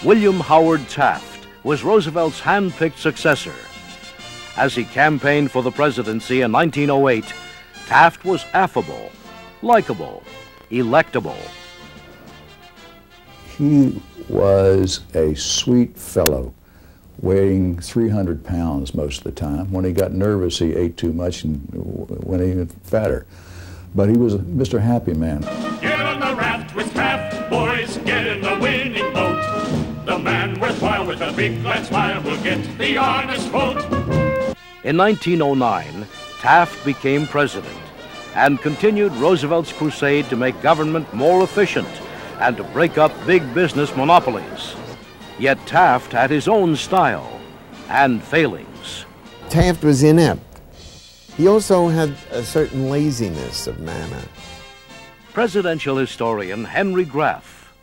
William Howard Taft was Roosevelt's hand-picked successor. As he campaigned for the presidency in 1908, Taft was affable, likable, electable. He was a sweet fellow, weighing 300 pounds most of the time. When he got nervous, he ate too much and went even fatter. But he was Mr. Happy Man. Get on the raft with Taft, boys, get in the winning boat. The man worthwhile with a big glad smile will get the honest vote. In 1909, Taft became president and continued Roosevelt's crusade to make government more efficient and to break up big business monopolies. Yet Taft had his own style and failings. Taft was inept. He also had a certain laziness of manner. Presidential historian Henry Graff.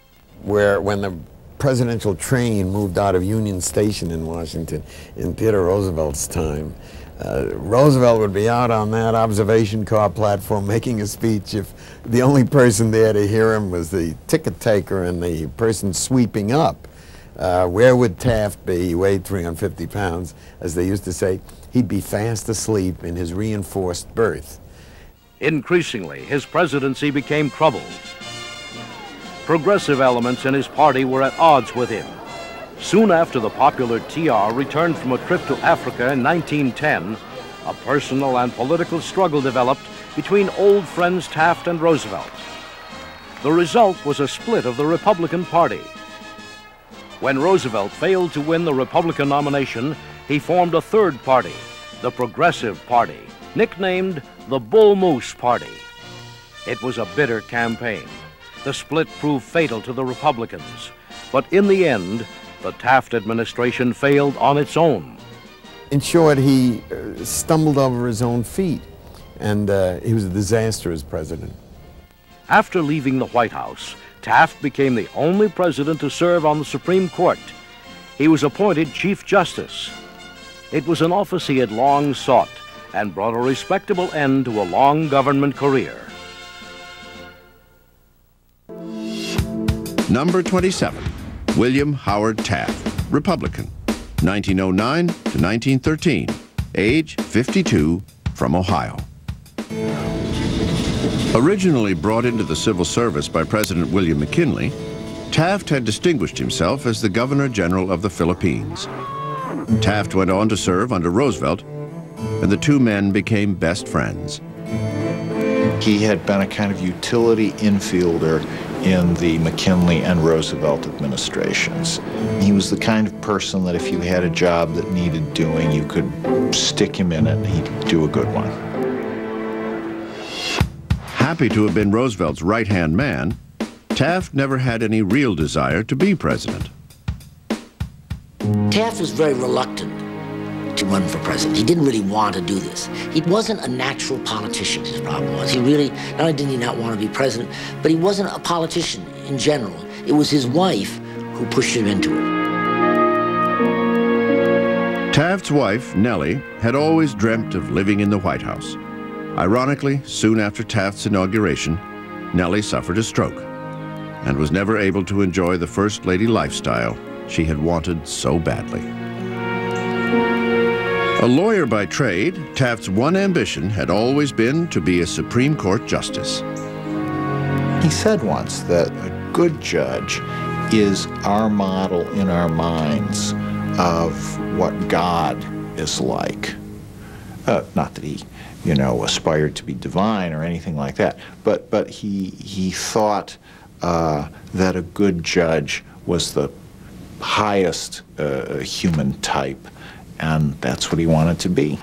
When the presidential train moved out of Union Station in Washington in Theodore Roosevelt's time, Roosevelt would be out on that observation car platform making a speech if the only person there to hear him was the ticket taker and the person sweeping up. Where would Taft be? He weighed 350 pounds. As they used to say, he'd be fast asleep in his reinforced berth. Increasingly, his presidency became troubled. Progressive elements in his party were at odds with him. Soon after the popular TR returned from a trip to Africa in 1910, a personal and political struggle developed between old friends Taft and Roosevelt. The result was a split of the Republican Party. When Roosevelt failed to win the Republican nomination, he formed a third party, the Progressive Party, nicknamed the Bull Moose Party. It was a bitter campaign. The split proved fatal to the Republicans, but in the end, the Taft administration failed on its own. In short, he stumbled over his own feet, and he was a disaster as president. After leaving the White House, Taft became the only president to serve on the Supreme Court. He was appointed Chief Justice. It was an office he had long sought and brought a respectable end to a long government career. Number 27, William Howard Taft, Republican, 1909 to 1913, age 52, from Ohio. Originally brought into the civil service by President William McKinley, Taft had distinguished himself as the Governor General of the Philippines. Taft went on to serve under Roosevelt, and the two men became best friends. He had been a kind of utility infielder in the McKinley and Roosevelt administrations. He was the kind of person that if you had a job that needed doing, you could stick him in it and he'd do a good one. Happy to have been Roosevelt's right-hand man, Taft never had any real desire to be president. Taft was very reluctant to run for president. He didn't really want to do this. He wasn't a natural politician, his problem was. He really, not only did he not want to be president, but he wasn't a politician in general. It was his wife who pushed him into it. Taft's wife, Nellie, had always dreamt of living in the White House. Ironically, soon after Taft's inauguration, Nellie suffered a stroke and was never able to enjoy the First Lady lifestyle she had wanted so badly. A lawyer by trade, Taft's one ambition had always been to be a Supreme Court justice. He said once that a good judge is our model in our minds of what God is like. Not that he, aspired to be divine or anything like that, but he thought that a good judge was the highest human type, and that's what he wanted to be.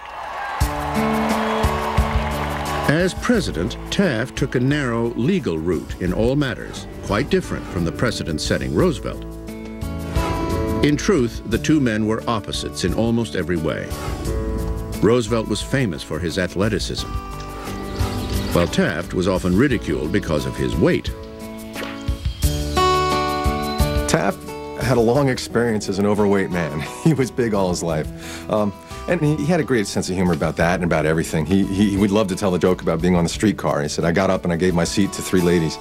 As president, Taft took a narrow legal route in all matters, quite different from the precedent-setting Roosevelt. In truth, the two men were opposites in almost every way. Roosevelt was famous for his athleticism, while Taft was often ridiculed because of his weight. Taft had a long experience as an overweight man. He was big all his life. And he had a great sense of humor about that and about everything. He would love to tell the joke about being on the streetcar. He said, I got up and I gave my seat to 3 ladies.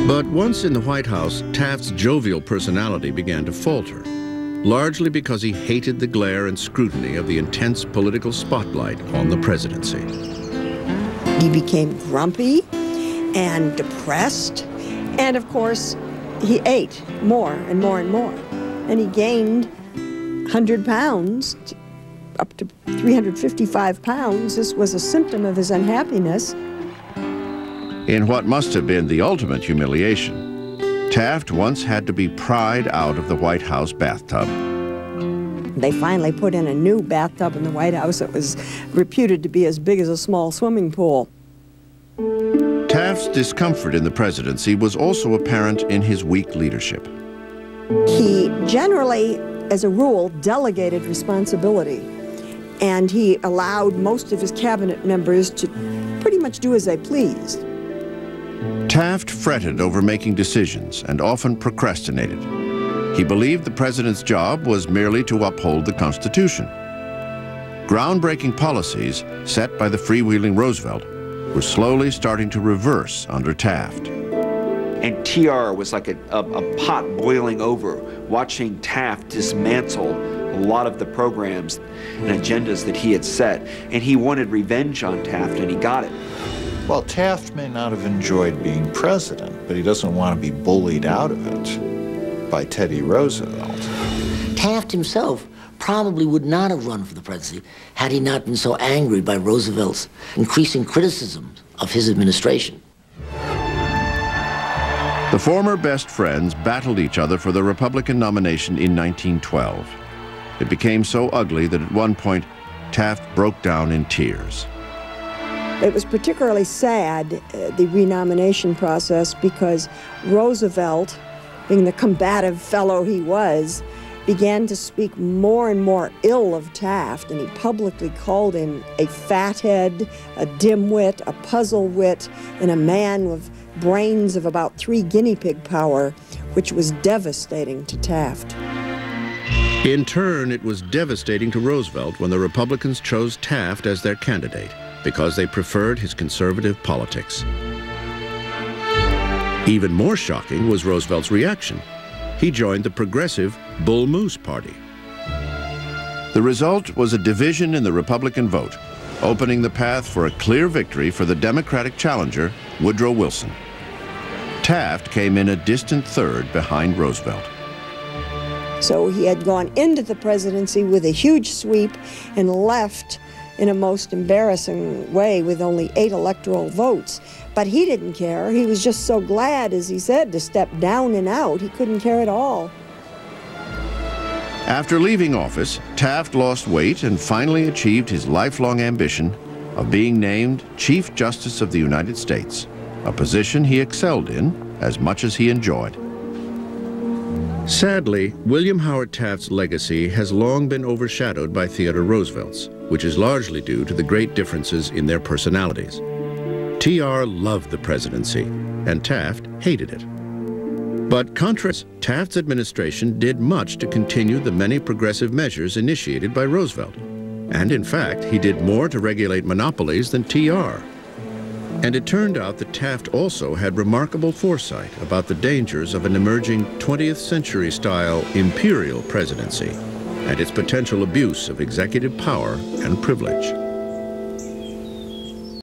But once in the White House, Taft's jovial personality began to falter, largely because he hated the glare and scrutiny of the intense political spotlight on the presidency. He became grumpy and depressed, and of course, he ate more and more and more. And he gained 100 pounds, up to 355 pounds. This was a symptom of his unhappiness. In what must have been the ultimate humiliation, Taft once had to be pried out of the White House bathtub. They finally put in a new bathtub in the White House that was reputed to be as big as a small swimming pool. Taft's discomfort in the presidency was also apparent in his weak leadership. He generally, as a rule, delegated responsibility, and he allowed most of his cabinet members to pretty much do as they pleased. Taft fretted over making decisions and often procrastinated. He believed the president's job was merely to uphold the Constitution. Groundbreaking policies set by the freewheeling Roosevelt were slowly starting to reverse under Taft. And TR was like a pot boiling over, watching Taft dismantle a lot of the programs and agendas that he had set. And he wanted revenge on Taft, and he got it. Well, Taft may not have enjoyed being president, but he doesn't want to be bullied out of it by Teddy Roosevelt. Taft himself probably would not have run for the presidency had he not been so angry by Roosevelt's increasing criticism of his administration. The former best friends battled each other for the Republican nomination in 1912. It became so ugly that at one point, Taft broke down in tears. It was particularly sad, the renomination process, because Roosevelt, being the combative fellow he was, began to speak more and more ill of Taft, and he publicly called him a fathead, a dimwit, a puzzle wit, and a man with brains of about 3 guinea pig power, which was devastating to Taft. In turn, it was devastating to Roosevelt when the Republicans chose Taft as their candidate because they preferred his conservative politics. Even more shocking was Roosevelt's reaction. He joined the progressive Bull Moose Party. The result was a division in the Republican vote, opening the path for a clear victory for the Democratic challenger, Woodrow Wilson. Taft came in a distant third behind Roosevelt. So he had gone into the presidency with a huge sweep and left in a most embarrassing way with only 8 electoral votes. But he didn't care. He was just so glad, as he said, to step down and out. He couldn't care at all. After leaving office, Taft lost weight and finally achieved his lifelong ambition of being named Chief Justice of the United States, a position he excelled in as much as he enjoyed. Sadly, William Howard Taft's legacy has long been overshadowed by Theodore Roosevelt's, which is largely due to the great differences in their personalities. TR loved the presidency, and Taft hated it. But contrast, Taft's administration did much to continue the many progressive measures initiated by Roosevelt. And in fact, he did more to regulate monopolies than TR. And it turned out that Taft also had remarkable foresight about the dangers of an emerging 20th century-style imperial presidency and its potential abuse of executive power and privilege.